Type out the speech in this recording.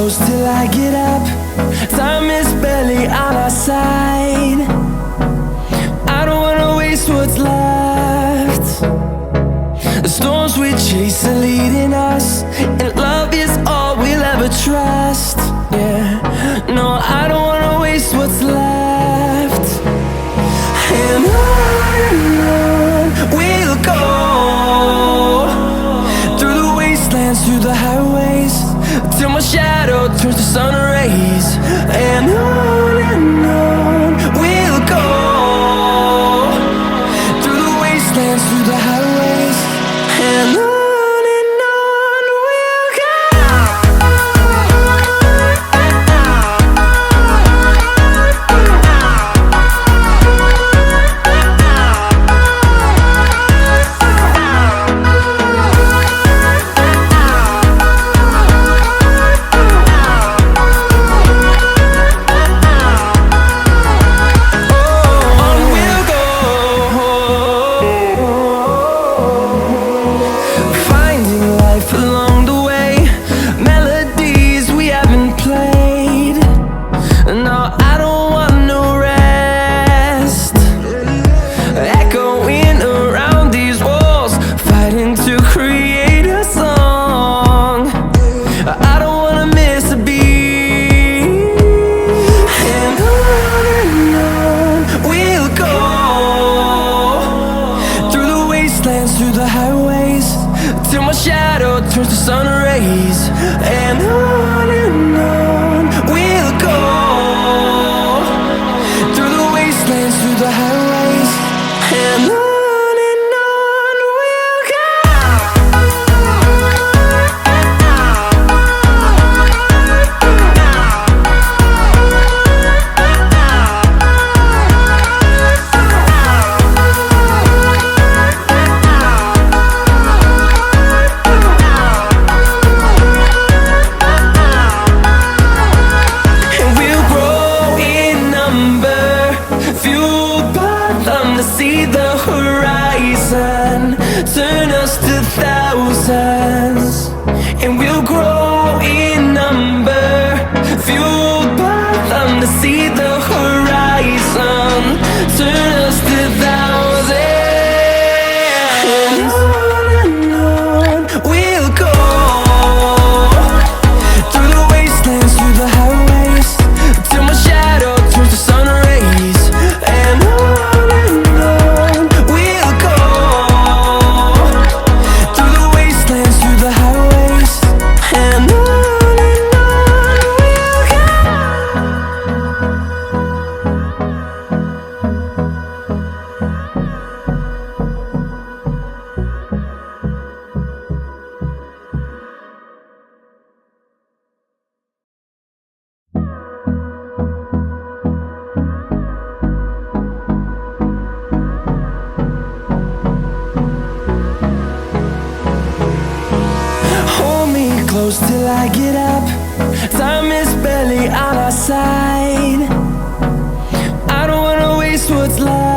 close till I get up. Time is barely on our side. I don't wanna waste what's left. The storms we chase are leading us, and love is all we'll ever trust. Yeah, no, I don't wanna waste what's left. And on we'll go, through the wastelands, through the highways, till my shadow turns to sun rays. And on we'll go, through the wastelands, through the highways, and on. Through the highways, till my shadow turns to sun rays. And on we'll go, through the wastelands, through the highways, and on. See the horizon turn us to thousands, and we'll grow in number, fueled by them to see the horizon turn us to thousands. And on we'll go, through the wastelands, through the highways, till my shadow turns to sun rays. And on close till I get up. Time is barely on our side. I don't wanna waste what's left.